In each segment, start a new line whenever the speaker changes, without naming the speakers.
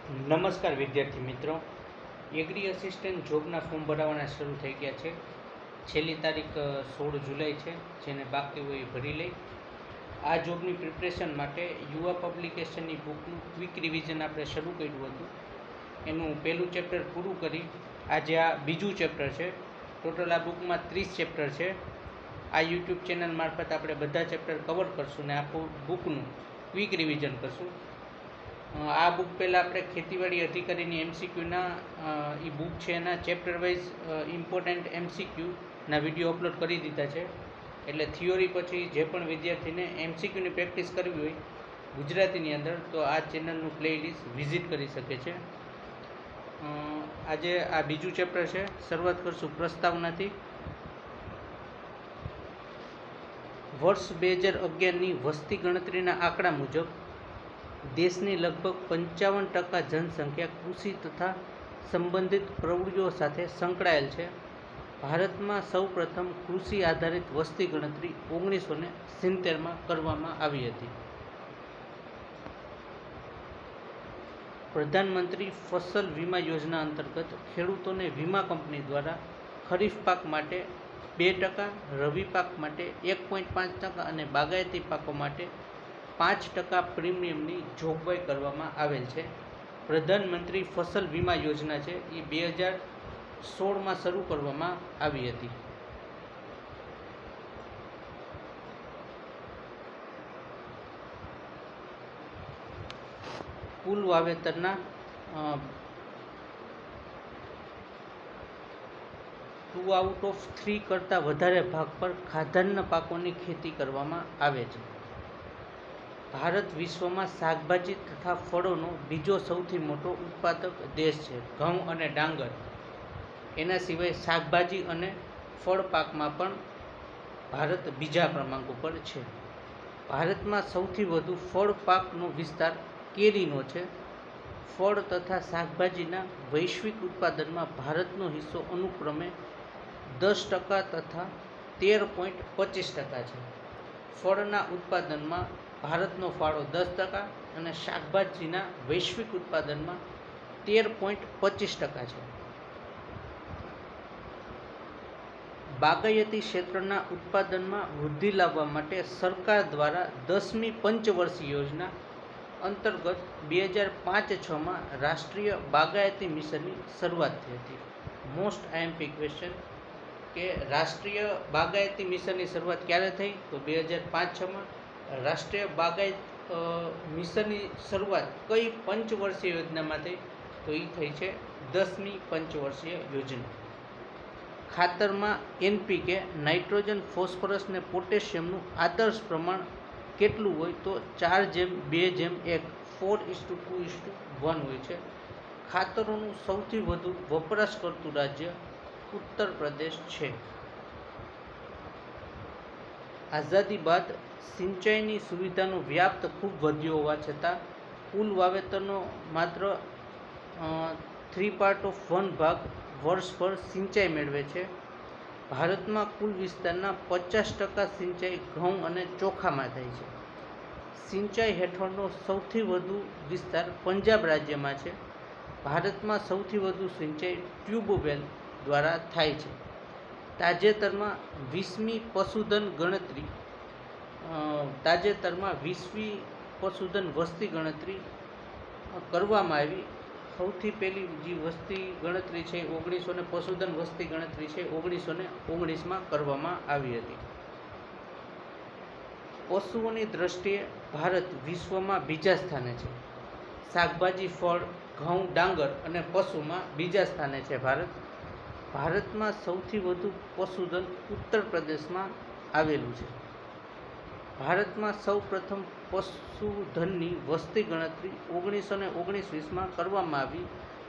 નમસ્કાર વિદ્યાર્થી મિત્રો, એગ્રી અસિસ્ટન્ટ જોબના ફોર્મ ભરાવાના શરૂ થઈ ગયા છે. છેલ્લી તારીખ 16 જુલાઈ છે. જેને બાકી હોય એ ભરી લઈ. આ જોબની પ્રિપરેશન માટે યુવા પબ્લિકેશનની બુકનું ક્વિક રિવિઝન આપણે શરૂ કર્યું હતું. એનું પહેલું ચેપ્ટર પૂરું કરી આજે આ બીજું ચેપ્ટર છે. ટોટલ આ બુકમાં 30 ચેપ્ટર છે. આ યુટ્યુબ ચેનલ મારફત આપણે બધા ચેપ્ટર કવર કરશું ને આખું બુકનું ક્વિક રિવિઝન કરશું. આ બુક પહેલાં આપણે ખેતીવાડી અધિકારીની એમસીક્યુના એ બુક છે એના ચેપ્ટર વાઇઝ ઇમ્પોર્ટન્ટ એમસીક્યુના વિડીયો અપલોડ કરી દીધા છે. એટલે થિયોરી પછી જે પણ વિદ્યાર્થીને એમસીક્યુની પ્રેક્ટિસ કરવી હોય ગુજરાતીની અંદર તો આ ચેનલનું પ્લેલિસ્ટ વિઝિટ કરી શકે છે. આજે આ બીજું ચેપ્ટર છે. શરૂઆત કરશું પ્રસ્તાવનાથી. વર્ષ 2011ની વસ્તી ગણતરીના આંકડા મુજબ દેશની લગભગ 55% જનસંખ્યા કૃષિ તથા સંબંધિત પ્રવૃત્તિઓ સાથે સંકળાયેલ છે. ભારતમાં સૌપ્રથમ કૃષિ આધારિત વસ્તી ગણતરી 1970માં કરવામાં આવી હતી. પ્રધાનમંત્રી ફસલ વીમા યોજના અંતર્ગત ખેડૂતોને વીમા કંપની દ્વારા ખરીફ પાક માટે 2%, રવિ પાક માટે 1.5% અને બાગાયતી પાકો માટે 5% પ્રીમિયમની જોગવાઈ કરવામાં આવેલ છે. પ્રધાનમંત્રી ફસલ વીમા યોજના છે એ 2016માં શરૂ કરવામાં આવી હતી. કુલ વાવેતરના 2/3 કરતાં વધારે ભાગ પર ખાદ્યાન્ન પાકોની ખેતી કરવામાં આવે છે. ભારત વિશ્વમાં શાકભાજી તથા ફળોનો બીજો સૌથી મોટો ઉત્પાદક દેશ છે. ઘઉં અને ડાંગર એના સિવાય શાકભાજી અને ફળ પાકમાં પણ ભારત બીજા ક્રમાંક ઉપર છે. ભારતમાં સૌથી વધુ ફળ પાકનો વિસ્તાર કેરીનો છે. ફળ તથા શાકભાજીના વૈશ્વિક ઉત્પાદનમાં ભારતનો હિસ્સો અનુક્રમે 10% તથા 13.25% છે. ફળના ઉત્પાદનમાં ભારતનો ફાળો 10% અને શાકભાજીના વૈશ્વિક ઉત્પાદનમાં 13.25% છે. બાગાયતી ક્ષેત્રના ઉત્પાદનમાં વૃદ્ધિ લાવવા માટે સરકાર દ્વારા 10મી પંચવર્ષીય યોજના અંતર્ગત 2005-6માં રાષ્ટ્રીય બાગાયતી મિશનની શરૂઆત થઈ હતી. મોસ્ટ આઈએમપી ક્વેશ્ચન કે રાષ્ટ્રીય બાગાયતી મિશનની શરૂઆત ક્યારે થઈ? તો 2005-6માં. રાષ્ટ્રીય બાગાયત મિશનની શરૂઆત કઈ પંચવર્ષીય યોજનામાં થઈ? તો એ થઈ છે 10મી પંચવર્ષીય યોજના. ખાતરમાં એનપીકે, નાઇટ્રોજન, ફોસ્ફરસ ને પોટેશિયમનું આદર્શ પ્રમાણ કેટલું હોય? તો 4:2:1 4:2:1 હોય છે. ખાતરોનું સૌથી વધુ વપરાશ કરતું રાજ્ય ઉત્તર પ્રદેશ છે. આઝાદી બાદ સિંચાઈની સુવિધાનો વ્યાપ ખૂબ વધ્યો હોવા છતાં કુલ વાવેતરનો માત્ર 3/1 ભાગ વર્ષભર સિંચાઈ મેળવે છે. ભારતમાં કુલ વિસ્તારના 50% સિંચાઈ ઘઉં અને ચોખામાં થાય છે. સિંચાઈ હેઠળનો સૌથી વધુ વિસ્તાર પંજાબ રાજ્યમાં છે. ભારતમાં સૌથી વધુ સિંચાઈ ટ્યુબવેલ દ્વારા થાય છે. તાજેતરમાં 20મી પશુધન વસ્તી ગણતરી કરવામાં આવી. સૌથી પહેલી જે વસ્તી ગણતરી છે 1900 પશુધન વસ્તી ગણતરી છે 1919માં કરવામાં આવી હતી. પશુઓની દ્રષ્ટિએ ભારત વિશ્વમાં બીજા સ્થાને છે. શાકભાજી, ફળ, ઘઉં, ડાંગર અને પશુમાં બીજા સ્થાને છે ભારતમાં સૌથી વધુ પશુધન ઉત્તર પ્રદેશમાં આવેલું છે. ભારતમાં સૌ પ્રથમ પશુધનની વસ્તી ગણતરી 1919-20માં કરવામાં આવી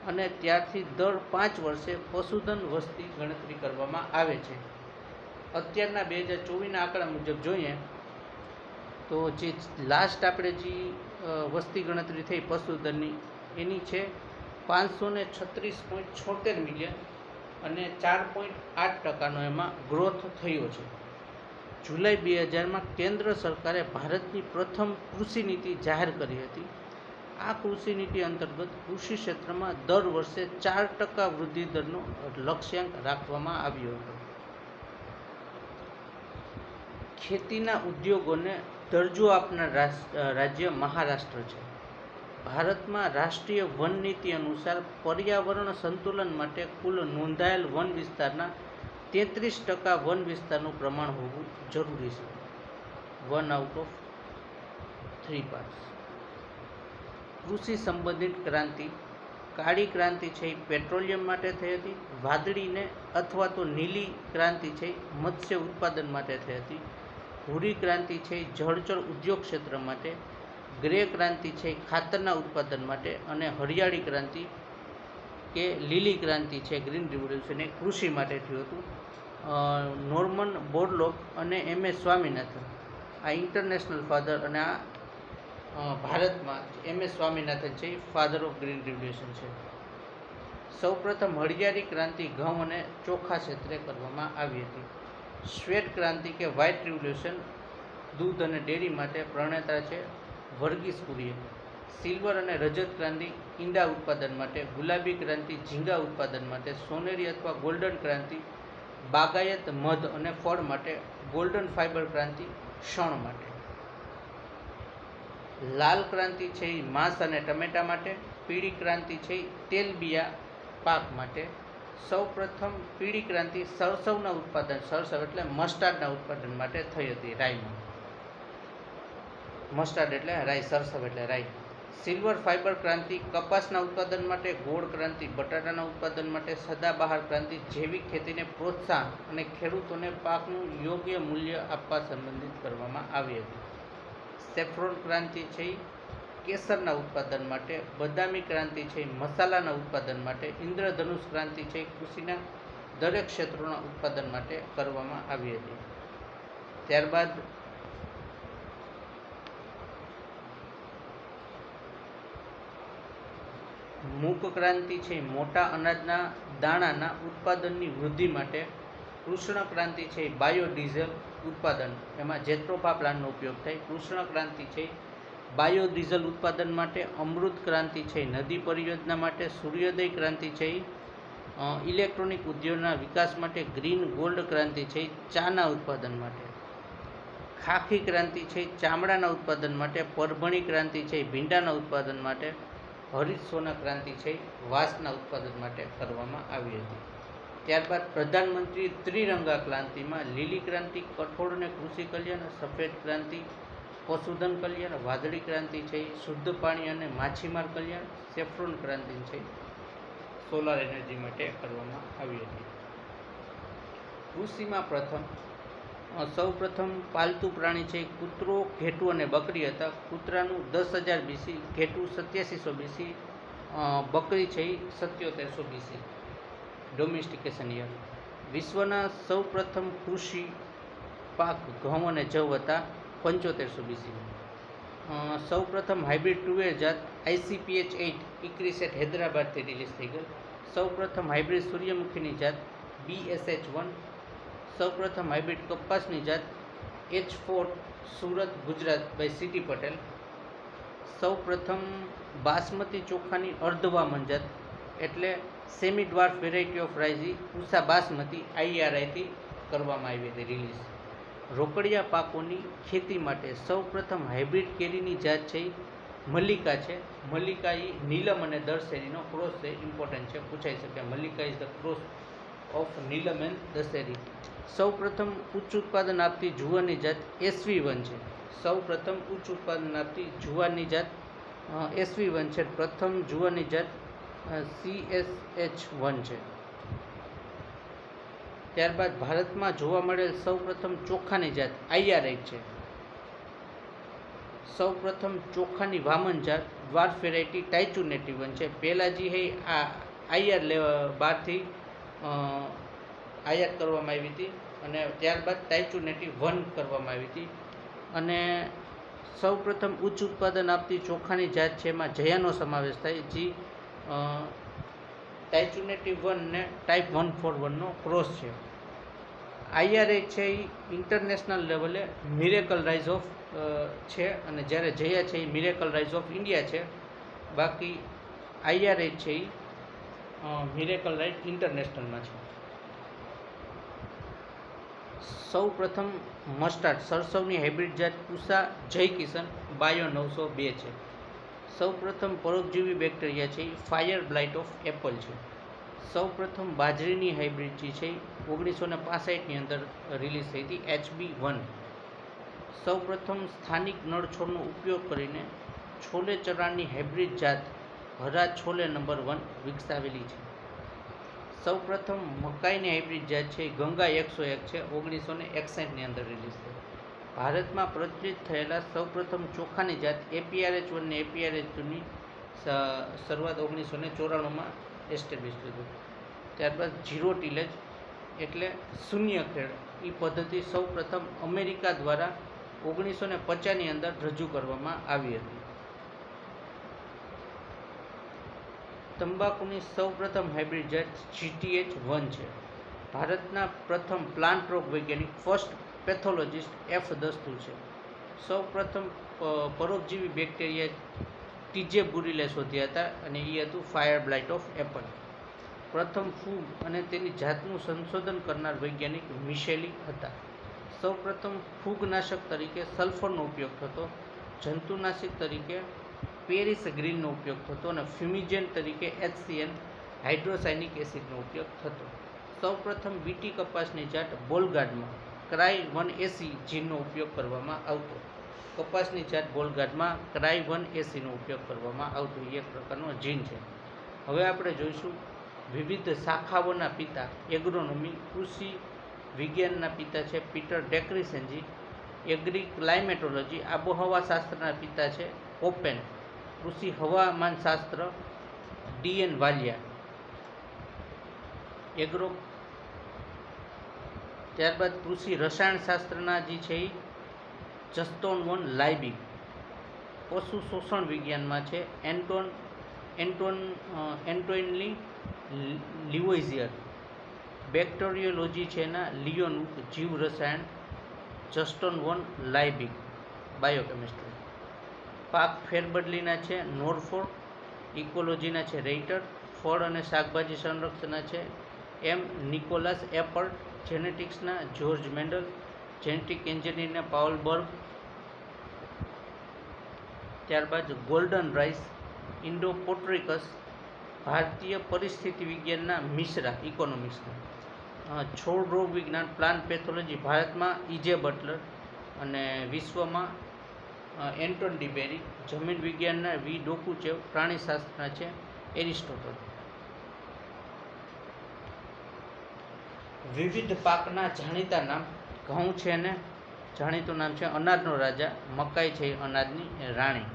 અને ત્યારથી દર 5 વર્ષે પશુધન વસ્તી ગણતરી કરવામાં આવે છે. અત્યારના 2024ના આંકડા મુજબ જોઈએ તો જે લાસ્ટ આપણે જે વસ્તી ગણતરી થઈ પશુધનની એની છે 536.76 મિલિયન અને 4.8%નો એમાં ગ્રોથ થયો છે. જુલાઈ 2000માં કેન્દ્ર સરકારે ભારતની પ્રથમ કૃષિ નીતિ જાહેર કરી હતી. આ કૃષિ નીતિ અંતર્ગત કૃષિ ક્ષેત્રમાં દર વર્ષે 4% વૃદ્ધિ દરનો લક્ષ્યાંક રાખવામાં આવ્યો હતો. ખેતીના ઉદ્યોગોને દરજ્જો આપનાર રાજ્ય મહારાષ્ટ્ર છે. ભારતમાં રાષ્ટ્રીય વન નીતિ અનુસાર પર્યાવરણ સંતુલન માટે કુલ નોંધાયેલ વન વિસ્તારના 33% વન વિસ્તારનું પ્રમાણ હોવું જરૂરી છે. 1/3 પાર્ટ્સ. કૃષિ સંબંધિત ક્રાંતિ. કાળી ક્રાંતિ છે એ પેટ્રોલિયમ માટે થઈ હતી. વાદળીને અથવા તો નીલી ક્રાંતિ છે મત્સ્ય ઉત્પાદન માટે થઈ હતી. ભૂરી ક્રાંતિ છે જળચર ઉદ્યોગ ક્ષેત્ર માટે. ગ્રે ક્રાંતિ છે ખાતરના ઉત્પાદન માટે. અને હરિયાળી ક્રાંતિ કે લીલી ક્રાંતિ છે ગ્રીન રિવોલ્યુશન એ કૃષિ માટે થયું હતું. નોર્મન બોરલોગ અને MS સ્વામીનાથન આ ઇન્ટરનેશનલ ફાધર, અને આ ભારતમાં MS સ્વામીનાથન છે એ ફાધર ઓફ ગ્રીન રિવોલ્યુશન છે. સૌપ્રથમ હરિયાળી ક્રાંતિ ઘઉં અને ચોખા ક્ષેત્રે કરવામાં આવી હતી. શ્વેત ક્રાંતિ કે વ્હાઇટ રિવોલ્યુશન દૂધ અને ડેરી માટે પ્રણેતા છે વર્ગીસ કુરિયન. સિલ્વર અને રજત ક્રાંતિ ઈંડા ઉત્પાદન માટે. ગુલાબી ક્રાંતિ ઝીંગા ઉત્પાદન માટે. સોનેરી અથવા ગોલ્ડન ક્રાંતિ બાગાયત, મધ અને ફળ માટે. ગોલ્ડન ફાઇબર ક્રાંતિ શણ માટે. લાલ ક્રાંતિ છે એ માંસ અને ટમેટા માટે. પીળી ક્રાંતિ છે એ તેલબિયા પાક માટે. સૌપ્રથમ પીળી ક્રાંતિ સરસવના ઉત્પાદન, સરસવ એટલે મસ્ટાર્ડના ઉત્પાદન માટે થઈ હતી. રાઈમાં મસ્ટાર્ડ એટલે રાઈ, સરસવ એટલે રાઈ. સિલ્વર ફાઇબર ક્રાંતિ કપાસના ઉત્પાદન માટે. ગોળ ક્રાંતિ બટાટાના ઉત્પાદન માટે. સદાબહાર ક્રાંતિ જૈવિક ખેતીને પ્રોત્સાહન અને ખેડૂતોને પાકનું યોગ્ય મૂલ્ય આપવા સંબંધિત કરવામાં આવી હતી. સેફ્રોન ક્રાંતિ છે કેસરના ઉત્પાદન માટે. બદામી ક્રાંતિ છે મસાલાના ઉત્પાદન માટે. ઇન્દ્રધનુષ ક્રાંતિ છે કૃષિના દરેક ક્ષેત્રોના ઉત્પાદન માટે કરવામાં આવી હતી. ત્યારબાદ મૂક ક્રાંતિ છે મોટા અનાજના દાણાના ઉત્પાદનની વૃદ્ધિ માટે. કૃષ્ણ ક્રાંતિ છે બાયોડીઝલ ઉત્પાદન, એમાં જેટ્રોફા પ્લાન્ટનો ઉપયોગ થાય. કૃષ્ણ ક્રાંતિ છે બાયોડીઝલ ઉત્પાદન માટે. અમૃત ક્રાંતિ છે નદી પરિયોજના માટે. સૂર્યોદય ક્રાંતિ છે ઇલેક્ટ્રોનિક ઉદ્યોગના વિકાસ માટે. ગ્રીન ગોલ્ડ ક્રાંતિ છે ચાના ઉત્પાદન માટે. ખાખી ક્રાંતિ છે ચામડાના ઉત્પાદન માટે. પરભણી ક્રાંતિ છે ભીંડાના ઉત્પાદન માટે. હરિત સોના ક્રાંતિ છે વાંસના ઉત્પાદન માટે કરવામાં આવી હતી. ત્યારબાદ પ્રધાનમંત્રી ત્રિરંગા ક્રાંતિમાં લીલી ક્રાંતિ કઠોળ અને કૃષિ કલ્યાણ. સફેદ ક્રાંતિ પશુધન કલ્યાણ. વાદળી ક્રાંતિ છે શુદ્ધ પાણી અને માછીમાર કલ્યાણ. સેફ્રોન ક્રાંતિ છે સોલાર એનર્જી માટે કરવામાં આવી હતી. કૃષિમાં સૌ પ્રથમ પાલતુ પ્રાણી છે કૂતરો, ઘેટું અને બકરી હતા. કૂતરાનું 10,000 BC, ઘેટું 8700 BC, બકરી છે 7700 BC. ડોમેસ્ટિકેશન યર. વિશ્વના સૌ પ્રથમ કૃષિ પાક ઘઉં અને જવ હતા 7500 BC. સૌ પ્રથમ હાઇબ્રિડ તુવેર જાત ICPH8 ઇક્રિસેટ હૈદરાબાદથી રિલીઝ થઈ ગઈ. સૌ પ્રથમ હાઇબ્રિડ સૂર્યમુખીની જાત BSH1. સૌ પ્રથમ હાઇબ્રિડ કપાસની જાત H4 Surat Gujarat by CT Patel. સૌ પ્રથમ બાસમતી ચોખાની અર્ધવામન જાત એટલે semi dwarf variety of rice Usha basmati IRIથી કરવામાં આવી હતી રિલીઝ. રોકડિયા પાકોની ખેતી માટે સૌ પ્રથમ હાઇબ્રિડ કેરીની જાત છે મલ્લિકા છે. મલ્લિકા એ નીલમ અને દશેરીનો ક્રોસ છે, ઇમ્પોર્ટન્ટ છે, પૂછાઈ શકે. Mallika is the cross of Neelam and Dasheri. સૌ પ્રથમ ઉચ્ચ ઉત્પાદન આપતી જુવારની જાત SV1 છે. સૌ પ્રથમ ઉચ્ચ ઉત્પાદન આપતી જુવારની જાત SV1 છે. પ્રથમ જુવારની જાત CSH1 છે. ત્યારબાદ ભારતમાં જોવા મળેલ સૌ પ્રથમ ચોખાની જાત IR8 છે. સૌ પ્રથમ ચોખાની વામન જાત ડ્વાર્ફ વેરાયટી ટાઇચુનેટી1 છે. પહેલાં જે હે આ IR બહારથી આયાત કરવામાં આવી હતી અને ત્યારબાદ ટાઇચુનેટી1 કરવામાં આવી હતી. અને સૌ પ્રથમ ઉચ્ચ ઉત્પાદન આપતી ચોખાની જાત છે એમાં જયાનો સમાવેશ થાય, જે ટાઇચુનેટી1 ને ટાઈપ 141નો ક્રોસ છે. IRA છે એ ઇન્ટરનેશનલ લેવલે મિરેકલ રાઇઝ ઓફ છે, અને જ્યારે જયા છે એ મિરેકલ રાઇઝ ઓફ ઇન્ડિયા છે. બાકી IRH છે એ મિરેકલ રાઇડ ઇન્ટરનેશનલમાં છે. સૌ પ્રથમ મસ્ટાર્ડ સરસવની હાઇબ્રિડ જાત પૂસા જય કિશન બાયો 902 છે. સૌ પ્રથમ પરોપજીવી બેક્ટેરિયા છે એ ફાયર બ્લાઇટ ઓફ એપલ છે. સૌ પ્રથમ બાજરીની હાઇબ્રિડ છે 1965ની અંદર રિલીઝ થઈ હતી HB1. સૌ પ્રથમ સ્થાનિક નળ છોડનો ઉપયોગ કરીને છોલે ચણાની હાઇબ્રિડ જાત હરા છોલે નંબર 1 વિકસાવેલી છે. સૌ પ્રથમ મકાઈની હાઇબ્રિડ જાત છે ગંગા 101 છે 1961ની અંદર રિલીઝ થઈ. ભારતમાં પ્રચલિત થયેલા સૌ પ્રથમ ચોખાની જાત APRH1 ને APRH2ની શરૂઆત 1994માં એસ્ટેબ્લિશ થઈ. ત્યારબાદ ઝીરો ટીલેજ એટલે શૂન્ય ખેડ એ પદ્ધતિ સૌ પ્રથમ અમેરિકા દ્વારા 1950ની અંદર રજૂ કરવામાં આવી હતી. તંબાકુની સૌ પ્રથમ હાઇબ્રિડ જાત GTH1 છે. ભારતના પ્રથમ પ્લાન્ટ રોગ વૈજ્ઞાનિક ફર્સ્ટ પેથોલોજિસ્ટ F. દસ્તુ છે. સૌ પ્રથમ પરોપજીવી બેક્ટેરિયા TJ બુરીલે શોધ્યા હતા અને એ હતું ફાયર બ્લાઇટ ઓફ એપલ. પ્રથમ ફૂગ અને તેની જાતનું સંશોધન કરનાર વૈજ્ઞાનિક મિશેલી હતા. સૌ પ્રથમ ફૂગનાશક તરીકે સલ્ફરનો ઉપયોગ થતો, જંતુનાશક તરીકે પેરિસ ગ્રીનનો ઉપયોગ થતો અને ફ્યુમિજેન્ટ તરીકે HCN હાઇડ્રોસાયનિક એસિડનો ઉપયોગ થતો. સૌ પ્રથમ બીટી કપાસની જાત બોલગાર્ડમાં ક્રાય 180 જીનનો ઉપયોગ કરવામાં આવતો. કપાસની જાત બોલગાર્ડમાં ક્રાય 180 નો ઉપયોગ કરવામાં આવતો એ એક પ્રકારનો જીન છે. હવે આપણે જોઈશું વિવિધ શાખાઓના પિતા એગ્રોનોમી કૃષિ વિજ્ઞાનના પિતા છે પીટર ડેક્રિસેન્જી, એગ્રી ક્લાઇમેટોલોજી આબોહવા શાસ્ત્રના પિતા છે કોપેન, કૃષિ હવામાન શાસ્ત્ર DN વાલિયા, એગ્રો ત્યારબાદ કૃષિ રસાયણશાસ્ત્રના જે છે એ જસ્ટોન વોન લાઇબિગ, પશુ શોષણ વિજ્ઞાનમાં છે એન્ટોઇન લિવોઇઝિયર, બેક્ટેરિયોલોજી છે એના લિયોનુક, જીવ રસાયણ જસ્ટોન વોન લાઇબિગ, બાયોકેમિસ્ટ્રી. પાક ફેરબદલીના છે નોરફોર્ડ, ઇકોલોજીના છે રેઇટર, ફળ અને શાકભાજી સંરક્ષણના છે M. નિકોલસ એપર્ટ, જેનેટિક્સના જ્યોર્જ મેન્ડલ, જેનેટિક એન્જિનિયરના પાઉલ બર્ગ. ત્યારબાદ ગોલ્ડન રાઇસ, ઇન્ડોપોટ્રિકસ, ભારતીય પરિસ્થિતિ વિજ્ઞાનના મિશ્રા, ઇકોનોમિક્સના. છોડ રોગ વિજ્ઞાન પ્લાન્ટ પેથોલોજી ભારતમાં EJ બટલર અને વિશ્વમાં એન્ટોન ડીબેરી, જમીન વિજ્ઞાનના V. ડોકુચેવ, પ્રાણીશાસ્ત્રના છે એરિસ્ટોટલ. વિવિધ પાકના જાણીતા નામ. ઘઉં છે ને જાણીતું નામ છે અનાજનો રાજા, મકાઈ છે અનાજની રાણી.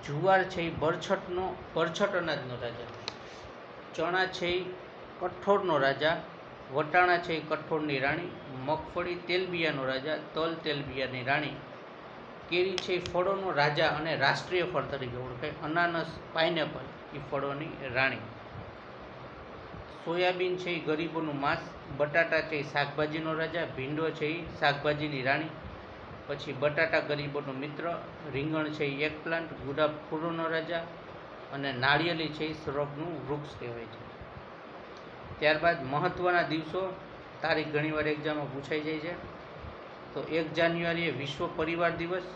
જુવાર છે એ બરછટ અનાજનો રાજા, ચણા છે એ કઠોળનો રાજા, વટાણા છે એ કઠોળની રાણી, મગફળી તેલબિયાનો રાજા, તલ તેલબિયાની રાણી, કેરી છે એ ફળોનો રાજા અને રાષ્ટ્રીય ફળ તરીકે ઓળખાય, અનાનસ પાઇનેપલ એ ફળોની રાણી. સોયાબીન છે એ ગરીબોનું માંસ, બટાટા છે એ શાકભાજીનો રાજા, ભીંડો છે એ શાકભાજીની રાણી, પછી બટાટા ગરીબોનો મિત્ર, રીંગણ છે એ એક પ્લાન્ટ, ગુલાબ ફૂલોનો રાજા અને નાળિયેરી છે એ શ્રબનું વૃક્ષ કહેવાય છે. ત્યારબાદ મહત્ત્વના દિવસો, તારીખ ઘણીવાર એક્ઝામમાં પૂછાઈ જાય છે. તો 1 જાન્યુઆરીએ વિશ્વ પરિવાર દિવસ,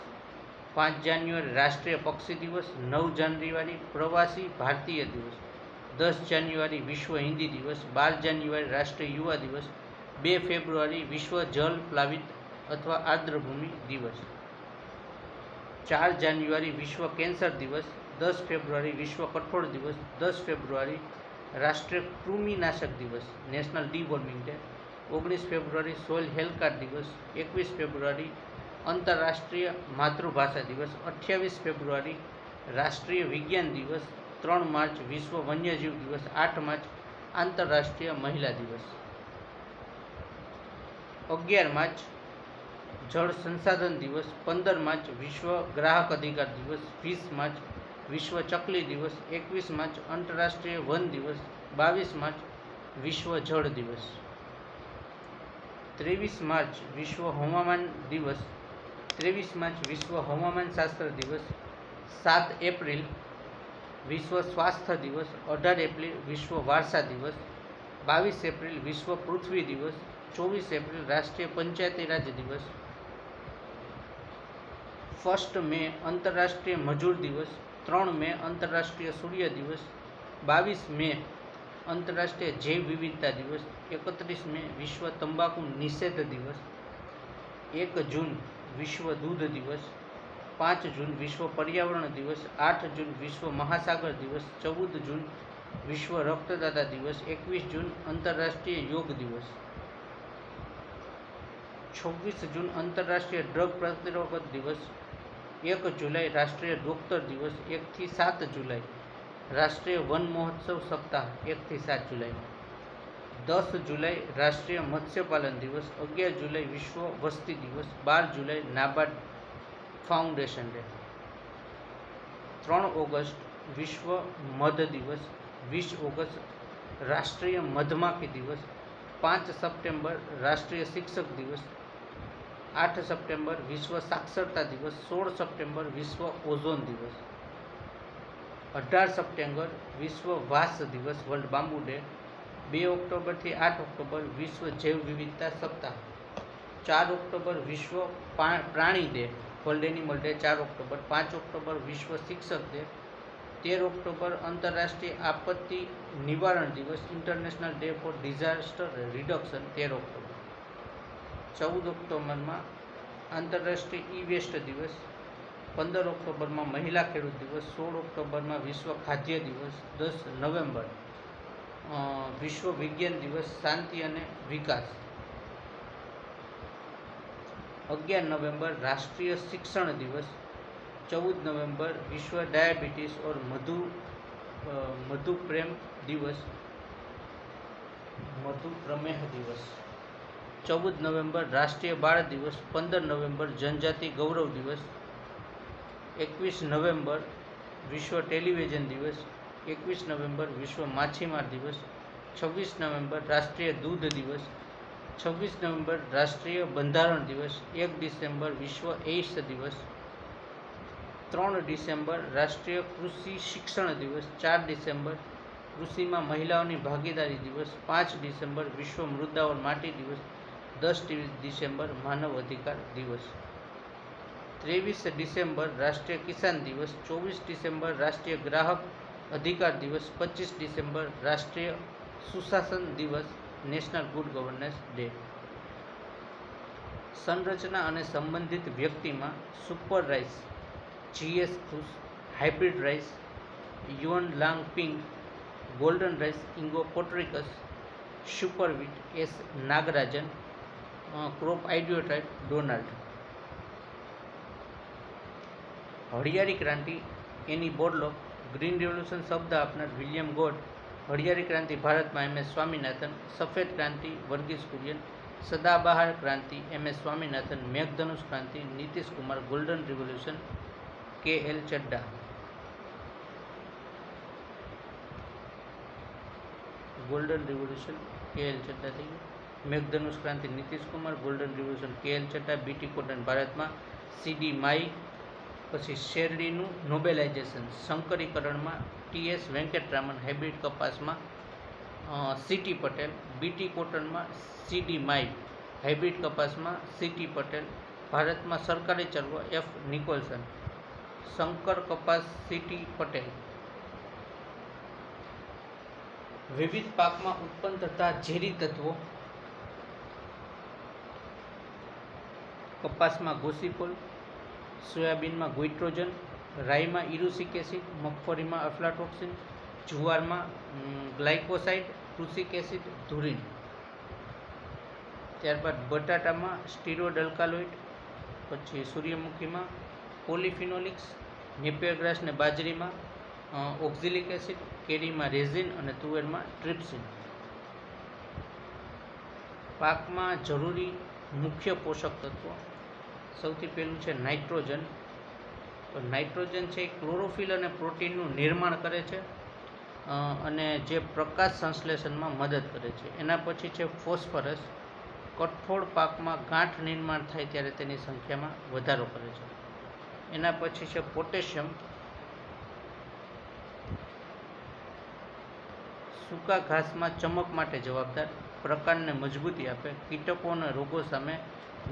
5 જાન્યુઆરી રાષ્ટ્રીય પક્ષી દિવસ, 9 જાન્યુઆરી પ્રવાસી ભારતીય દિવસ, 10 જાન્યુઆરી વિશ્વ હિન્દી દિવસ, 12 જાન્યુઆરી રાષ્ટ્રીય યુવા દિવસ, 2 ફેબ્રુઆરી વિશ્વ જલ પ્લાવિત અથવા આર્દ્રભૂમિ દિવસ, 4 જાન્યુઆરી વિશ્વ કેન્સર દિવસ, 10 ફેબ્રુઆરી વિશ્વ કઠોળ દિવસ, 10 ફેબ્રુઆરી રાષ્ટ્રીય કૃમિનાશક દિવસ નેશનલ ડીવોર્મિંગ ડે, 19 ફેબ્રુઆરી સોઇલ હેલ્થ કાર્ડ દિવસ, 21 ફેબ્રુઆરી આંતરરાષ્ટ્રીય માતૃભાષા દિવસ, 28 ફેબ્રુઆરી રાષ્ટ્રીય વિજ્ઞાન દિવસ, 3 માર્ચ વિશ્વ વન્યજીવ દિવસ, 8 માર્ચ આંતરરાષ્ટ્રીય મહિલા દિવસ, 11 માર્ચ જળ સંસાધન દિવસ, 15 માર્ચ વિશ્વ ગ્રાહક અધિકાર દિવસ, 20 માર્ચ વિશ્વ ચકલી દિવસ, 21 માર્ચ આંતરરાષ્ટ્રીય વન દિવસ, 22 માર્ચ વિશ્વ જળ દિવસ, 23 માર્ચ વિશ્વ હવામાન દિવસ, 23 માર્ચ વિશ્વ હવામાન શાસ્ત્ર દિવસ, 7 એપ્રિલ વિશ્વ સ્વાસ્થ્ય દિવસ, 18 એપ્રિલ વિશ્વ વારસા દિવસ, 22 એપ્રિલ વિશ્વ પૃથ્વી દિવસ, 24 એપ્રિલ રાષ્ટ્રીય પંચાયતી રાજ દિવસ, 1 મે આંતરરાષ્ટ્રીય મજૂર દિવસ, 3 મે આંતરરાષ્ટ્રીય સૂર્ય દિવસ, 22 મે આંતરરાષ્ટ્રીય જૈવ વિવિધતા દિવસ, 31 મે વિશ્વ તંબાકુ નિષેધ દિવસ, 1 જૂન વિશ્વ દૂધ દિવસ, 5 જૂન વિશ્વ પર્યાવરણ દિવસ, 8 જૂન વિશ્વ મહાસાગર દિવસ, 14 જૂન વિશ્વ રક્તદાતા દિવસ, 21 જૂન આંતરરાષ્ટ્રીય યોગ દિવસ, 26 જૂન આંતરરાષ્ટ્રીય ડ્રગ પ્રતિરોધક દિવસ, 1 જુલાઈ રાષ્ટ્રીય ડોક્ટર દિવસ, 1 થી 7 જુલાઈ રાષ્ટ્રીય વન મહોત્સવ સપ્તાહ, 1 થી 7 જુલાઈમાં, 10 જુલાઈ રાષ્ટ્રીય મત્સ્યપાલન દિવસ, 11 જુલાઈ વિશ્વ વસ્તી દિવસ, 12 જુલાઈ નાબાર્ડ ફાઉન્ડેશન ડે, 3 ઓગસ્ટ વિશ્વ મધ દિવસ, 20 ઓગસ્ટ રાષ્ટ્રીય મધમાખી દિવસ, 5 સપ્ટેમ્બર રાષ્ટ્રીય શિક્ષક દિવસ, 8 સપ્ટેમ્બર વિશ્વ સાક્ષરતા દિવસ, 16 સપ્ટેમ્બર વિશ્વ ઓઝોન દિવસ, 18 સપ્ટેમ્બર વિશ્વ વાંસ દિવસ વર્લ્ડ બાંબુ ડે, 2 ઓક્ટોબરથી 8 ઓક્ટોબર વિશ્વ જૈવ વિવિધતા સપ્તાહ, 4 ઓક્ટોબર વિશ્વ પ્રાણી day world animal day 4 October, 5 October વિશ્વ શિક્ષક ડે, 13 ઓક્ટોબર આંતરરાષ્ટ્રીય આપત્તિ નિવારણ દિવસ international day four disaster reduction 13 October, 14 ઓક્ટોબરમાં આંતરરાષ્ટ્રીય ઈ વેસ્ટ દિવસ, 15 ઓક્ટોબરમાં મહિલા ખેડૂત દિવસ, 16 ઓક્ટોબરમાં વિશ્વ ખાદ્ય દિવસ, 10 નવેમ્બર વિશ્વ વિજ્ઞાન દિવસ શાંતિ અને વિકાસ, 11 નવેમ્બર રાષ્ટ્રીય શિક્ષણ દિવસ, 14 નવેમ્બર વિશ્વ ડાયાબિટીસ और મધુપ્રેમ દિવસ, મધુપ્રમેહ દિવસ, 14 નવેમ્બર રાષ્ટ્રીય બાળ દિવસ, 15 નવેમ્બર જનજાતિ ગૌરવ દિવસ, 21 નવેમ્બર વિશ્વ ટેલિવિઝન દિવસ, 21 નવેમ્બર વિશ્વ માછીમાર દિવસ, 26 નવેમ્બર રાષ્ટ્રીય દૂધ દિવસ, 26 નવેમ્બર રાષ્ટ્રીય બંધારણ દિવસ, 1 ડિસેમ્બર વિશ્વ એઇડ્સ દિવસ, 3 ડિસેમ્બર રાષ્ટ્રીય કૃષિ શિક્ષણ દિવસ, 4 ડિસેમ્બર કૃષિમાં મહિલાઓની ભાગીદારી દિવસ, 5 ડિસેમ્બર વિશ્વ મૃદા ઓર માટી દિવસ, 10 ડિસેમ્બર માનવ અધિકાર દિવસ, 23 ડિસેમ્બર રાષ્ટ્રીય કિસાન દિવસ, 24 ડિસેમ્બર રાષ્ટ્રીય ગ્રાહક અધિકાર દિવસ, 25 ડિસેમ્બર રાષ્ટ્રીય સુશાસન દિવસ નેશનલ ગુડ ગવર્નન્સ ડે. સંરચના અને સંબંધિત વ્યક્તિમાં super rice G S Khush, hybrid rice Yuan Long Ping, golden rice Ingo Potrykus, super wheat S Nagarajan, crop ideotype Donald. હળિયાળી ક્રાંતિ એની બોરલોગ, ગ્રીન રેવોલ્યુશન શબ્દ આપનાર વિલિયમ ગોડ, હળિયાળી ક્રાંતિ ભારતમાં એમ એસ સ્વામિનાથન, સફેદ ક્રાંતિ વર્ગીસ કુરિયન, સદાબહાર ક્રાંતિ એમ એસ સ્વામિનાથન, મેઘધનુષ ક્રાંતિ નીતિશ કુમાર, ગોલ્ડન રિવોલ્યુશન કે એલ ચડ્ડા. ગોલ્ડન રિવોલ્યુશન કે એલ ચડ્ડા થઈ ગયું. મેઘધનુષ ક્રાંતિ નીતિશ કુમાર, ગોલ્ડન રિવોલ્યુશન કે એલ ચડ્ડા, બીટી કોટન ભારતમાં, સીડી માઈ. પછી શેરડીનું નોબેલાઇઝેશન સંકરીકરણમાં ટીએસ વેંકટરામન, હાઇબ્રિડ કપાસમાં સીટી પટેલ, બીટી કોટનમાં સીડી માઈ, હાઇબ્રિડ કપાસમાં સીટી પટેલ, ભારતમાં સરકારી ચળવળ એફ નિકોલસન, શંકર કપાસ સીટી પટેલ. વિવિધ પાકમાં ઉત્પન્ન થતા ઝેરી તત્વો, કપાસમાં ગોસીપોલ, સોયાબીનમાં ગુઇટ્રોજન, રાઈમાં ઇરુસિક એસિડ, મગફળીમાં અફ્લાટોક્સિન, જુવારમાં ગ્લાયકોસાઇડ, પ્રુસિક એસિડ, ધુરીન. ત્યારબાદ બટાટામાં સ્ટીરોડલ્કાલોઇડ, પછી સૂર્યમુખીમાં પોલિફિનોલિક્સ, નેપિયર ગ્રાસ ને બાજરીમાં ઓક્ઝિલિક એસિડ, કેરીમાં રેઝિન અને તુવેરમાં ટ્રિપ્સિન. પાકમાં જરૂરી મુખ્ય પોષક તત્વો, સૌથી પહેલું છે નાઇટ્રોજન. તો નાઇટ્રોજન છે એ ક્લોરોફિલ અને પ્રોટીનનું નિર્માણ કરે છે અને જે પ્રકાશ સંશ્લેષણમાં મદદ કરે છે. એના પછી છે ફોસ્ફરસ, કઠોળ પાકમાં ગાંઠ નિર્માણ થાય ત્યારે તેની સંખ્યામાં વધારો કરે છે. એના પછી છે પોટેશિયમ, સૂકા ઘાસમાં ચમક માટે જવાબદાર, પ્રકાંડને મજબૂતી આપે, કીટકો અને રોગો સામે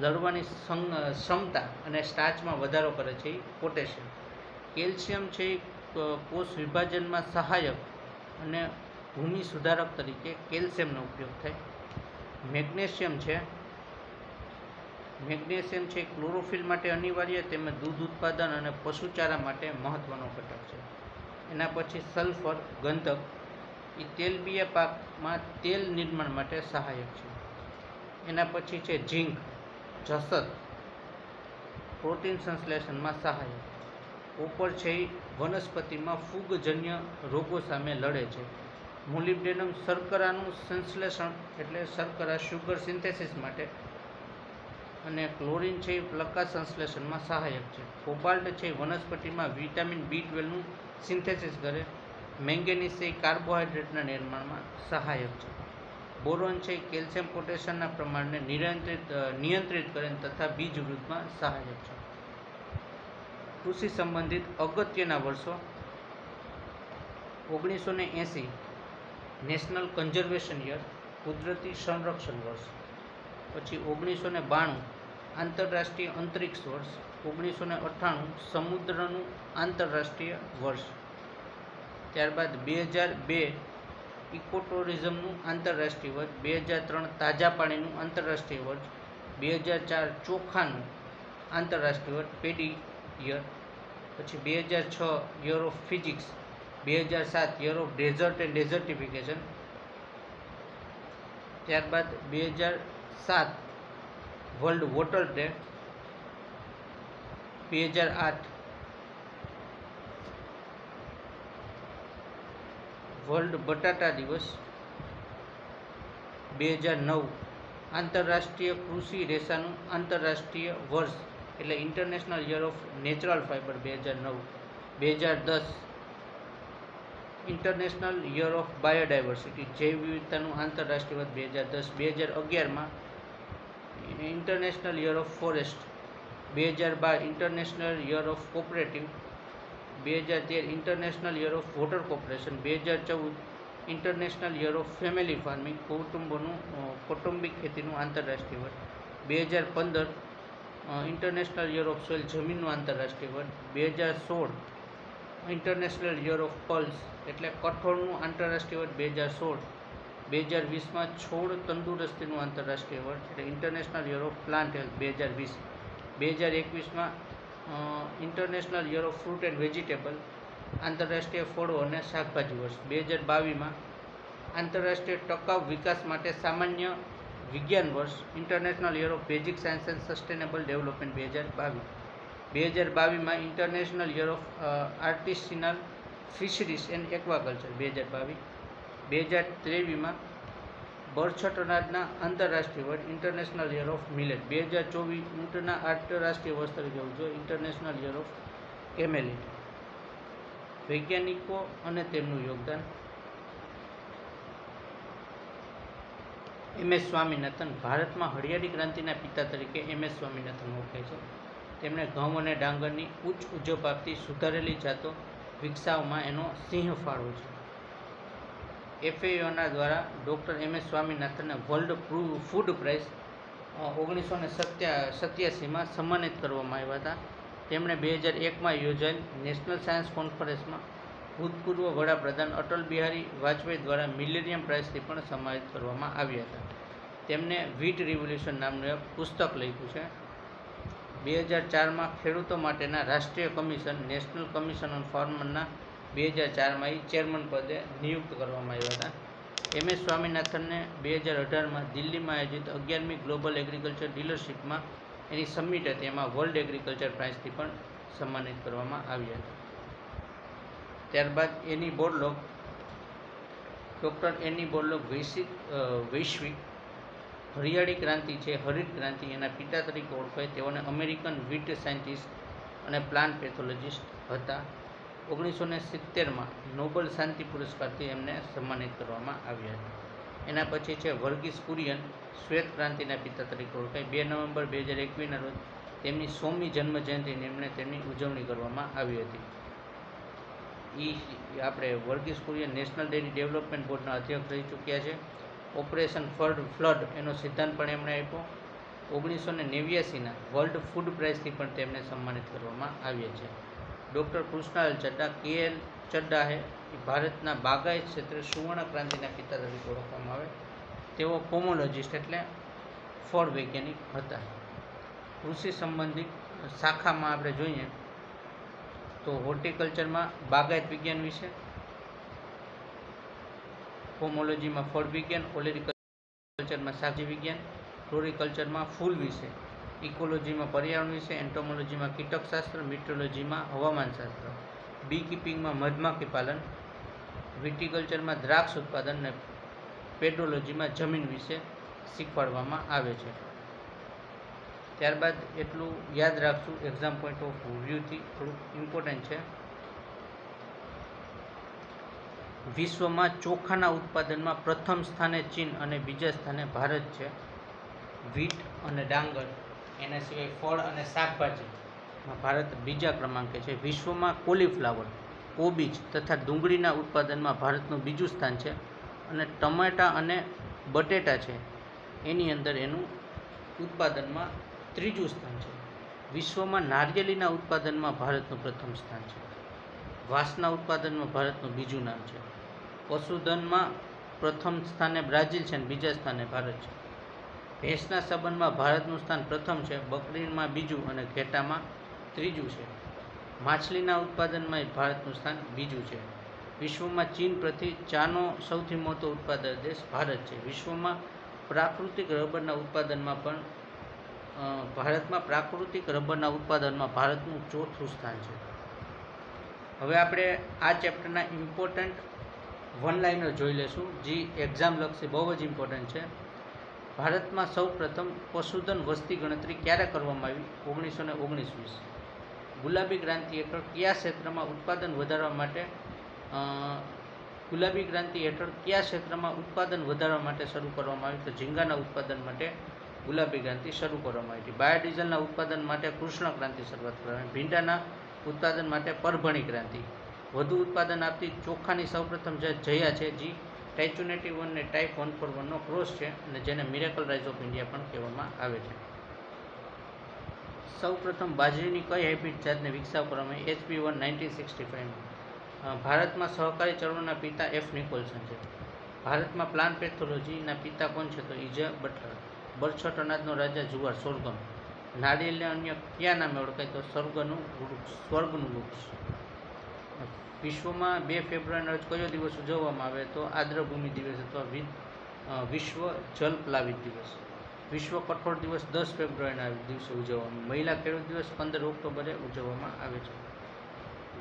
લડવાની ક્ષમતા અને સ્ટાર્ચમાં વધારો કરે છે એ પોટેશિયમ. કેલ્શિયમ છે એ કોષ વિભાજનમાં સહાયક અને ભૂમિ સુધારક તરીકે કેલ્શિયમનો ઉપયોગ થાય. મેગ્નેશિયમ છે ક્લોરોફિલ માટે અનિવાર્ય તેમજ દૂધ ઉત્પાદન અને પશુચારા માટે મહત્વનો ઘટક છે. એના પછી સલ્ફર ગંધક એ તેલબિયા પાકમાં તેલ નિર્માણ માટે સહાયક છે. એના પછી છે ઝીંક જસત પ્રોટીન સંશ્લેષણમાં સહાયક. કોપર છે એ વનસ્પતિમાં ફૂગજન્ય રોગો સામે લડે છે. મોલિબ્ડેનમ શર્કરાનું સંશ્લેષણ એટલે શર્કરા શુગર સિન્થેસિસ માટે, અને ક્લોરીન છે એ પ્રકાશ સંશ્લેષણમાં સહાયક છે. કોબાલ્ટ છે વનસ્પતિમાં વિટામિન B12નું સિન્થેસિસ કરે. મેંગેનીઝ છે કાર્બોહાઈડ્રેટના નિર્માણમાં સહાયક છે. બોરોન છે કેલ્શિયમ પોટેશિયમના પ્રમાણને નિયંત્રિત કરે તથા બીજવૃદ્ધિમાં સહાયક છે. કૃષિ સંબંધિત અગત્યના વર્ષો: 1980 નેશનલ કન્ઝર્વેશન યર, કુદરતી સંરક્ષણ વર્ષ. પછી 1992 આંતરરાષ્ટ્રીય અંતરિક્ષ વર્ષ. 1998 સમુદ્રનું આંતરરાષ્ટ્રીય વર્ષ. ત્યારબાદ 2002 ઇકોટુરિઝમનું આંતરરાષ્ટ્રીય વર્ષ. 2003 તાજા પાણીનું આંતરરાષ્ટ્રીય વર્ષ. 2004 ચોખાનું આંતરરાષ્ટ્રીય વર્ષ પેડી યર. પછી 2006 year of physics. 2007 year of desert and ડેઝર્ટિફિકેશન. ત્યારબાદ 2007 વર્લ્ડ વોટર ડે. 2008 વર્લ્ડ બટાટા દિવસ. 2009 આંતરરાષ્ટ્રીય કૃષિ રેસાનું આંતરરાષ્ટ્રીય વર્ષ એટલે international year of natural fibre 2009. 2010 international year of biodiversity જૈવ વિવિધતાનું આંતરરાષ્ટ્રીય વર્ષ 2010. 2011માં international year of forest. 2012 international year of cooperative. 2013 international year of water corporation. 2014 international year of family farming કૌટુંબિક ખેતીનું આંતરરાષ્ટ્રીય વર્ષ. 2015 ઇન્ટરનેશનલ યર ઓફ સોઇલ જમીનનું આંતરરાષ્ટ્રીય વર્ષ. 2016 ઇન્ટરનેશનલ યર ઓફ પલ્સ એટલે કઠોળનું આંતરરાષ્ટ્રીય વર્ષ 2016. 2020માં છોડ તંદુરસ્તીનું આંતરરાષ્ટ્રીય વર્ષ એટલે international year of plant health 2020. 2021માં international year of fruit and vegetable આંતરરાષ્ટ્રીય ફળો અને શાકભાજી વર્ષ. 2022માં આંતરરાષ્ટ્રીય ટકાઉ વિકાસ માટે સામાન્ય વિજ્ઞાન વર્ષ international year of basic science and sustainable development 2022. 2022માં international year of artisanal fisheries and aquaculture 2022. 2023માં બરછટ અનાજના આંતરરાષ્ટ્રીય વર્ષ ઇન્ટરનેશનલ યર ઓફ મિલેટ. 2024 ઊંટના આંતરરાષ્ટ્રીય વર્ષ તરીકે ઉજવો ઇન્ટરનેશનલ યર ઓફ કેમેલિન. વૈજ્ઞાનિકો અને તેમનું યોગદાન: MS સ્વામિનાથન ભારતમાં હળિયાળી ક્રાંતિના પિતા તરીકે MS સ્વામિનાથન ઓળખાય છે. તેમણે ઘઉં અને ડાંગરની ઉચ્ચ ઉપજ આપતી સુધારેલી જાતો વિકસાવવામાં એનો સિંહ ફાળો છે. FAOના દ્વારા ડૉક્ટર MS સ્વામિનાથનને વર્લ્ડ ફૂડ પ્રાઇઝ 1987માં સન્માનિત કરવામાં આવ્યા હતા. તેમણે 2001માં યોજાયેલ નેશનલ સાયન્સ કોન્ફરન્સમાં ભૂતપૂર્વ વડાપ્રધાન અટલ બિહારી વાજપેયી દ્વારા મિલેનિયમ પ્રાઇઝથી પણ સન્માનિત કરવામાં આવ્યા હતા. તેમને વ્હીટ રિવોલ્યુશન નામનું એક પુસ્તક લખ્યું છે. 2004માં ખેડૂતો માટેના રાષ્ટ્રીય કમિશન નેશનલ કમિશન ઓન ફાર્મરના 2004માં ચેરમેન પદે નિયુક્ત કરવામાં આવ્યા હતા. MS સ્વામિનાથનને 2018માં દિલ્હીમાં આયોજિત 11મી ગ્લોબલ એગ્રીકલ્ચર ડીલરશીપમાં એની સમિટ હતી એમાં વર્લ્ડ એગ્રીકલ્ચર પ્રાઇઝથી પણ સન્માનિત કરવામાં આવ્યા હતા. ત્યારબાદ ડૉક્ટર એની બોરલોગ વૈશ્વિક હરિયાળી ક્રાંતિ છે હરિત ક્રાંતિ એના પિતા તરીકે ઓળખાય. તેઓને અમેરિકન વીટ સાયન્ટિસ્ટ અને પ્લાન્ટ પેથોલોજીસ્ટ હતા. 1970માં નોબલ શાંતિ પુરસ્કારથી એમને સન્માનિત કરવામાં આવ્યા હતા. એના પછી છે વર્ગીસ કુરિયન શ્વેત ક્રાંતિના પિતા તરીકે ઓળખાય. 2 નવેમ્બર 2021ના રોજ તેમની 100મી જન્મજયંતિ નિમિત્તે તેમની ઉજવણી કરવામાં આવી હતી. એ આપણે Verghese Kurian national dairy development બોર્ડના અધ્યક્ષ રહી ચૂક્યા છે. ઓપરેશન ફ્લડ એનો સિદ્ધાંત પણ એમણે આપ્યો. 1989ના વર્લ્ડ ફૂડ પ્રાઇઝથી પણ તેમને સન્માનિત કરવામાં આવ્યા છે. ડૉક્ટર કૃષ્ણલાલ ચડ્ડા KL ચડ્ડા એ ભારતના બાગાયત ક્ષેત્રે સુવર્ણ ક્રાંતિના પિતા તરીકે ઓળખવામાં આવે. તેઓ પોમોલોજિસ્ટ એટલે ફળ વૈજ્ઞાનિક હતા. કૃષિ સંબંધિત શાખામાં આપણે જોઈએ તો હોર્ટિકલ્ચરમાં બાગાયત વિજ્ઞાન વિશે, પોમોલોજીમાં ફળ વિજ્ઞાન, ઓલેરિકલ્ચરમાં શાકભાજી વિજ્ઞાન, ફ્લોરિકલ્ચરમાં ફૂલ વિશે, ઇકોલોજીમાં પર્યાવરણ વિશે, એન્ટોમોલોજીમાં કીટકશાસ્ત્ર, મીટરોલોજીમાં હવામાનશાસ્ત્ર, બી કીપિંગમાં મધમાખી પાલન, વિટીકલ્ચરમાં દ્રાક્ષ ઉત્પાદન અને પેડોલોજીમાં જમીન વિશે શીખવાડવામાં આવે છે. ત્યારબાદ એટલું યાદ રાખશું, એક્ઝામ પોઈન્ટ ઓફ વ્યૂથી થોડુંક ઇમ્પોર્ટન્ટ છે. વિશ્વમાં ચોખાના ઉત્પાદનમાં પ્રથમ સ્થાને ચીન અને બીજા સ્થાને ભારત છે. વીટ અને ડાંગર, એના સિવાય ફળ અને શાકભાજીમાં ભારત બીજા ક્રમાંકે છે. વિશ્વમાં કોલીફ્લાવર, કોબીજ તથા ડુંગળીના ઉત્પાદનમાં ભારતનું બીજું સ્થાન છે. અને ટમેટા અને બટેટા છે એની અંદર એનું ઉત્પાદનમાં ત્રીજું સ્થાન છે. વિશ્વમાં નારિયેળીના ઉત્પાદનમાં ભારતનું પ્રથમ સ્થાન છે. વાંસના ઉત્પાદનમાં ભારતનું બીજું નામ છે. પશુધનમાં પ્રથમ સ્થાને બ્રાઝિલ છે અને બીજા સ્થાને ભારત છે. ભેંસના સંબંધમાં ભારતનું સ્થાન પ્રથમ છે, બકરીમાં બીજું અને ઘેટામાં ત્રીજું છે. માછલીના ઉત્પાદનમાં ભારતનું સ્થાન બીજું છે. વિશ્વમાં ચીન પ્રતિ ચાનો સૌથી મોટો ઉત્પાદક દેશ ભારત છે. વિશ્વમાં પ્રાકૃતિક રબરના ઉત્પાદનમાં પણ ભારતનું ચોથું સ્થાન છે. હવે આપણે આ ચેપ્ટરના ઇમ્પોર્ટન્ટ વન લાઇનર જોઈ લેશું, જે એક્ઝામ લક્ષી બહુ જ ઇમ્પોર્ટન્ટ છે. ભારતમાં સૌ પ્રથમ પશુધન વસ્તી ગણતરી ક્યારે કરવામાં આવી? 1919-20. ગુલાબી ક્રાંતિ હેઠળ કયા ક્ષેત્રમાં ઉત્પાદન વધારવા માટે શરૂ કરવામાં આવી? તો ઝીંગાના ઉત્પાદન માટે ગુલાબી ક્રાંતિ શરૂ કરવામાં આવી હતી. બાયોડીઝલના ઉત્પાદન માટે કૃષ્ણ ક્રાંતિ શરૂઆત કરવામાં આવી. ભીંડાના ઉત્પાદન માટે પરભણી ક્રાંતિ. વધુ ઉત્પાદન આપતી ચોખાની સૌપ્રથમ જયા છે, જે ટાઇચુનેટી 1 ને ટાઇપ 141નો ક્રોસ છે અને જેને મિરેકલ રાઇસ ઓફ ઇન્ડિયા પણ કહેવામાં આવે છે. સૌપ્રથમ બાજરીની કઈ હાઇબ્રિડ જાતને વિકસાવ કરવામાં આવી? HB1 1965. ભારતમાં સહકારી ચળવળના પિતા F. નિકોલસન છે. ભારતમાં પ્લાન્ટ પેથોલોજીના પિતા કોણ છે? તો ઇજા બટલર. બરછટ અનાજનો રાજા જુવાર, સોરગમ. નાળિયેરને અન્ય કયા નામે ઓળખાય? તો સ્વર્ગનું વૃક્ષ. વિશ્વમાં 2 ફેબ્રુઆરીના રોજ કયો દિવસ ઉજવવામાં આવે? તો આદ્રભૂમિ દિવસ અથવા વિશ્વ જલ પ્લાવિત દિવસ. વિશ્વ કઠોળ દિવસ 10 ફેબ્રુઆરીના દિવસે ઉજવવામાં. મહિલા ખેડૂત દિવસ 15 ઓક્ટોબરે ઉજવવામાં આવે છે.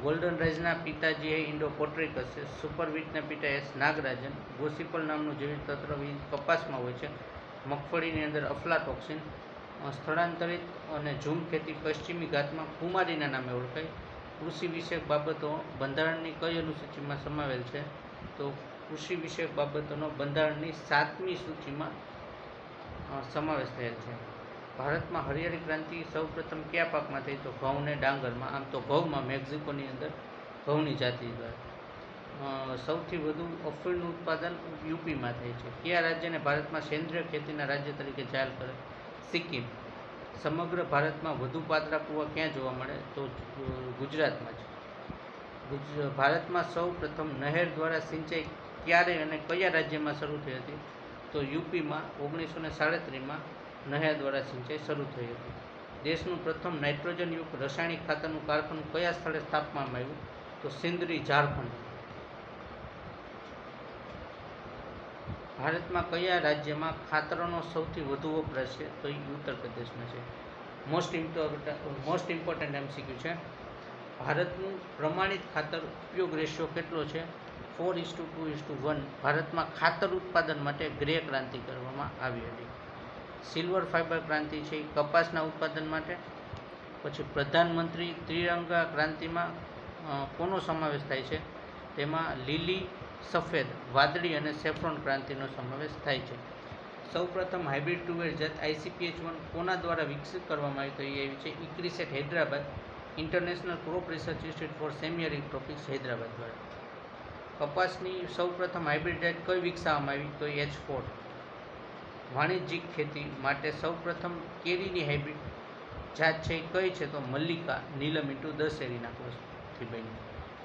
ગોલ્ડન રાઇસના પિતાજી એ ઇન્ડો પોટ્રિકસ છે. સુપરવીટના પિતા S. નાગરાજન. ગોસિપલ નામનું જૈવિક તત્વ કપાસમાં હોય છે. મગફળીની અંદર અફલાટોક્સિન. સ્થળાંતરિત અને ઝૂમ ખેતી પશ્ચિમી ઘાટમાં કુમારીના નામે ઓળખાય. કૃષિ વિષયક બાબતો બંધારણની કઈ અનુસૂચિમાં સમાવેલ છે? તો કૃષિ વિષયક બાબતોનો બંધારણની 7મી સૂચિમાં સમાવેશ થયેલ છે. ભારતમાં હરિયાળી ક્રાંતિ સૌપ્રથમ કયા પાકમાં થઈ? તો ઘઉં ને ડાંગરમાં. આમ તો ઘઉંમાં મેક્સિકોની અંદર ઘઉંની જાતિ દ્વારા. સૌથી વધુ અફીણનું ઉત્પાદન યુપીમાં થાય છે. કયા રાજ્યને ભારતમાં સેન્દ્રિય ખેતીના રાજ્ય તરીકે જાહેર કરે? સિક્કિમ. સમગ્ર ભારતમાં વધુ પાતળા કૂવા ક્યાં જોવા મળે? તો ગુજરાતમાં છે. ભારતમાં સૌ પ્રથમ નહેર દ્વારા સિંચાઈ ક્યારે અને કયા રાજ્યમાં શરૂ થઈ હતી? તો યુપીમાં 1937માં નહેર દ્વારા સિંચાઈ શરૂ થઈ હતી. દેશનું પ્રથમ નાઇટ્રોજનયુક્ત રાસાયણિક ખાતરનું કારખાનું કયા સ્થળે સ્થાપવામાં આવ્યું? તો સિંદરી, ઝારખંડ. ભારતમાં કયા રાજ્યમાં ખાતરોનો સૌથી વધુ વપરાશ છે? તો એ ઉત્તર પ્રદેશમાં છે. મોસ્ટ ઇમ્પોર્ટન્ટ MCQ છે. ભારતનું પ્રમાણિત ખાતર ઉપયોગ રેશિયો કેટલો છે? 4:2:1. ભારતમાં ખાતર ઉત્પાદન માટે ગ્રે ક્રાંતિ કરવામાં આવી હતી. સિલ્વર ફાઇબર ક્રાંતિ છે એ કપાસના ઉત્પાદન માટે. પછી પ્રધાનમંત્રી ત્રિરંગા ક્રાંતિમાં કોનો સમાવેશ થાય છે? તેમાં લીલી, સફેદ, વાદળી અને સેફ્રોન ક્રાંતિનો સમાવેશ થાય છે. સૌપ્રથમ હાઇબ્રિડ ટુવેર જાત ICPH1 કોના દ્વારા વિકસિત કરવામાં આવી? તો એ આવી છે ICRISAT Hyderabad. International crop research institute for semi arid tropics Hyderabad દ્વારા કપાસની સૌપ્રથમ હાઇબ્રિડ જાત કઈ વિકસાવવામાં આવી તો H4. વાણિજ્યિક ખેતી માટે સૌપ્રથમ કેરીની હાઇબ્રિડ જાત છે એ કઈ છે તો મલ્લિકા નીલમ ઇન્ટુ દશેરીના ક્રોસથી બની.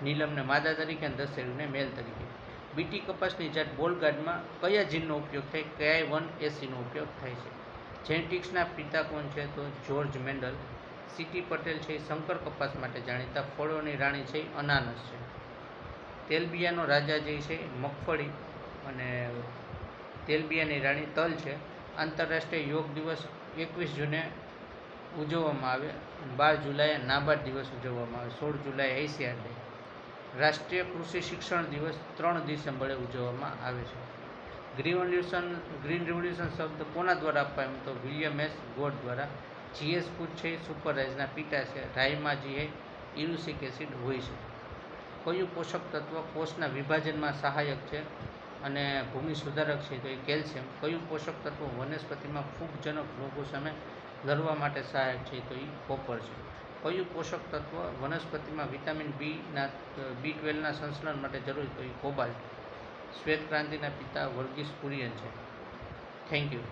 નીલમને માદા તરીકે અને દશેરીને મેલ તરીકે. બીટી કપાસની જાત બોલગાર્ડમાં કયા જીનનો ઉપયોગ થાય KI1AC નો ઉપયોગ થાય છે. જેનેટિક્સના પિતા કોણ છે તો જ્યોર્જ મેન્ડલ. સીટી પટેલ છે એ શંકર કપાસ માટે જાણીતા. ફળોની રાણી છે એ અનાનસ છે. તેલબિયાનો રાજા જે છે મગફળી અને તેલબિયાની રાણી તલ છે. આંતરરાષ્ટ્રીય યોગ દિવસ 21 જૂને ઉજવવામાં આવે. 12 જુલાઈએ નાબાર્ડ દિવસ ઉજવવામાં આવે. 16 જુલાઈએ એશિયા ડે. રાષ્ટ્રીય કૃષિ શિક્ષણ દિવસ 3 ડિસેમ્બરે ઉજવવામાં આવે છે. ગ્રીન રિવોલ્યુશન શબ્દ કોના દ્વારા અપાયો તો વિલિયમ એસ ગોડ દ્વારા. GS ફૂડ છે સુપરરાઇઝના પિતા છે. રાઈમાં જે ઇરુસિક એસિડ હોય છે. કયું પોષક તત્વ કોષના વિભાજનમાં સહાયક છે અને ભૂમિ સુધારક છે તો એ કેલ્શિયમ. કયું પોષક તત્વ વનસ્પતિમાં ફૂગજનક રોગો સામે લડવા માટે સહાયક છે તો એ કોપર છે. કયું પોષક તત્વ વનસ્પતિમાં વિટામિન B12ના સંશ્લેષણ માટે જરૂરી તો એ કોબાલ્ટ. શ્વેત ક્રાંતિના પિતા વર્ગીસ કુરિયન છે. Thank you.